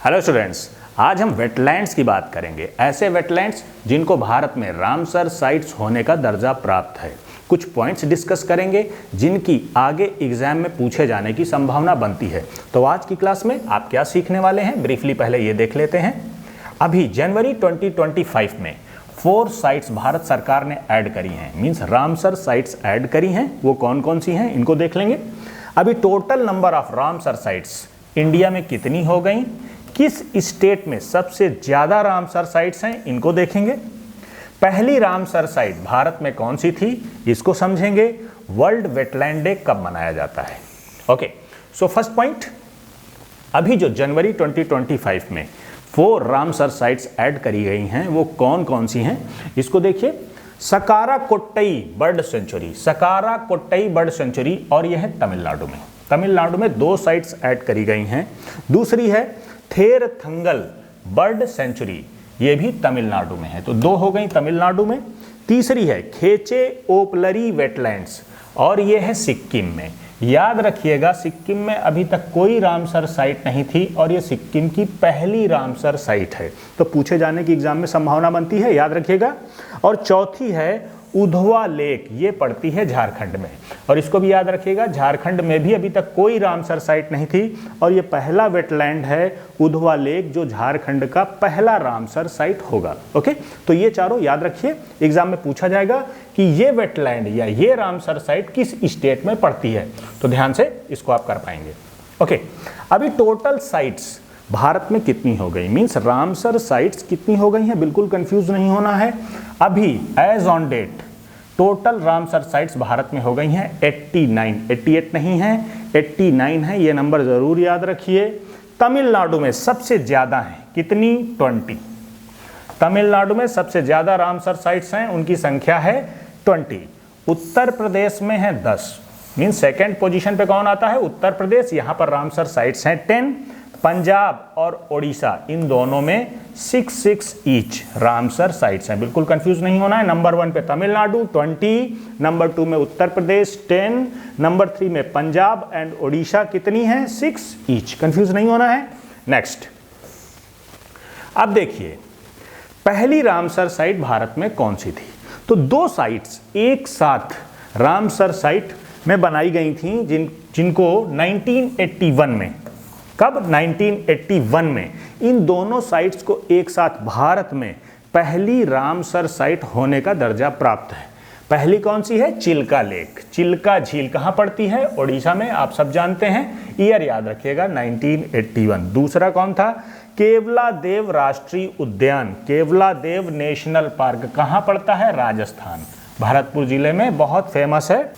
Hello students, आज हम wetlands की बात करेंगे। ऐसे वेटलैंड्स जिनको भारत में रामसर साइट्स होने का दर्जा प्राप्त है। कुछ पॉइंट्स डिस्कस करेंगे जिनकी आगे एग्जाम में पूछे जाने की संभावना बनती है। तो आज की क्लास में आप क्या सीखने वाले हैं, ब्रीफली पहले ये देख लेते हैं। अभी जनवरी 2025 में 4 साइट्स भारत सरकार ने ऐड करी हैं, मीन्स रामसर साइट्स ऐड करी हैं। वो कौन कौन सी हैं इनको देख लेंगे। अभी total number of Ramsar sites India में कितनी हो गई, किस स्टेट में सबसे ज्यादा रामसर साइट्स हैं इनको देखेंगे। पहली रामसर साइट भारत में कौन सी थी इसको समझेंगे। वर्ल्ड वेटलैंड डे कब मनाया जाता है। ओके, सो फर्स्ट पॉइंट, अभी जो जनवरी 2025 में 4 रामसर साइट्स ऐड करी गई हैं वो कौन कौन सी हैं इसको देखिए। सकारा Kottai bird sanctuary, सकारा Kottai bird sanctuary, और यह है तमिलनाडु में। तमिलनाडु में 2 साइट्स ऐड करी गई हैं। दूसरी है थेरथंगल बर्ड सेंचुरी, ये भी तमिलनाडु में है, तो 2 हो गई तमिलनाडु में। तीसरी है खेचे ओपलरी वेटलैंड्स, और ये है सिक्किम में। याद रखिएगा, सिक्किम में अभी तक कोई रामसर साइट नहीं थी और ये सिक्किम की पहली रामसर साइट है, तो पूछे जाने की एग्जाम में संभावना बनती है, याद रखिएगा। और चौथी है उधवा लेक, ये पड़ती है झारखंड में, और इसको भी याद रखिएगा, झारखंड में भी अभी तक कोई रामसर साइट नहीं थी और ये पहला वेटलैंड है उधवा लेक जो झारखंड का पहला रामसर साइट होगा। ओके, तो ये चारों याद रखिए, एग्जाम में पूछा जाएगा कि ये वेटलैंड या ये रामसर साइट किस स्टेट में पड़ती है, तो ध्यान से इसको आप कर पाएंगे। ओके, अभी टोटल साइट्स भारत में कितनी हो गई, मींस रामसर साइट्स कितनी हो गई हैं, बिल्कुल कंफ्यूज नहीं होना है। अभी as on date total Ramsar sites Bharat में हो गई हैं 89, 88 नहीं है, 89 है, ये नंबर जरूर याद रखिए। तमिलनाडु में सबसे ज्यादा है, कितनी, 20। तमिलनाडु में सबसे ज्यादा रामसर साइट्स हैं, उनकी संख्या है 20। उत्तर प्रदेश में है 10, मींस सेकेंड पोजीशन पे कौन आता है, उत्तर प्रदेश, यहां पर रामसर साइट्स हैं 10। पंजाब और ओडिशा इन दोनों में 6 ईच रामसर साइट्स हैं, बिल्कुल कंफ्यूज नहीं होना है। नंबर 1 पे तमिलनाडु 20, नंबर 2 में उत्तर प्रदेश 10, नंबर 3 में पंजाब एंड ओडिशा कितनी हैं, 6 ईच, कंफ्यूज नहीं होना है। नेक्स्ट, अब देखिए पहली रामसर साइट भारत में कौन सी थी। तो 2 साइट्स एक साथ रामसर साइट में बनाई गई थी जिनको 1981 में, कब, 1981 में इन दोनों साइट्स को एक साथ भारत में पहली रामसर साइट होने का दर्जा प्राप्त है। पहली कौन सी है, चिल्का लेक, चिल्का झील कहां पड़ती है, ओडिशा में, आप सब जानते हैं, ईयर याद रखिएगा 1981। दूसरा कौन था, केवलादेव राष्ट्रीय उद्यान, केवलादेव नेशनल पार्क कहां पड़ता है, राजस्थान, भरतपुर जिले में, बहुत फेमस है।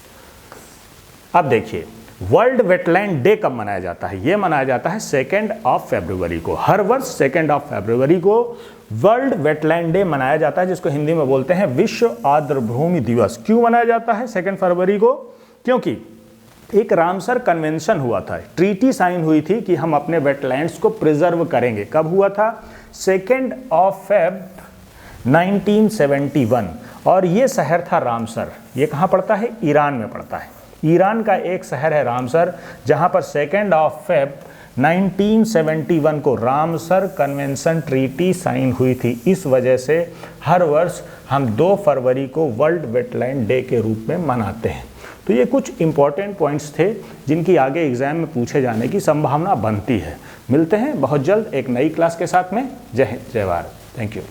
अब देखिए वर्ल्ड वेटलैंड डे कब मनाया जाता है, ये मनाया जाता है 2 फरवरी को। हर वर्ष 2 फरवरी को वर्ल्ड वेटलैंड डे मनाया जाता है, जिसको हिंदी में बोलते हैं विश्व आर्द्रभूमि दिवस। क्यों मनाया जाता है 2 फरवरी को, क्योंकि एक रामसर कन्वेंशन हुआ था, ट्रीटी साइन हुई थी कि हम अपने वेटलैंड्स को प्रिजर्व करेंगे। कब हुआ था, 2 फेब 1971, और ये शहर था रामसर। ये कहाँ पड़ता है, ईरान में पड़ता है। ईरान का एक शहर है रामसर, जहां पर 2 फेब 1971 को रामसर कन्वेंशन ट्रीटी साइन हुई थी। इस वजह से हर वर्ष हम 2 फरवरी को वर्ल्ड वेटलैंड डे के रूप में मनाते हैं। तो ये कुछ इंपॉर्टेंट पॉइंट्स थे जिनकी आगे एग्जाम में पूछे जाने की संभावना बनती है। मिलते हैं बहुत जल्द एक नई क्लास के साथ में। जय हिंद, जय भारत, थैंक यू।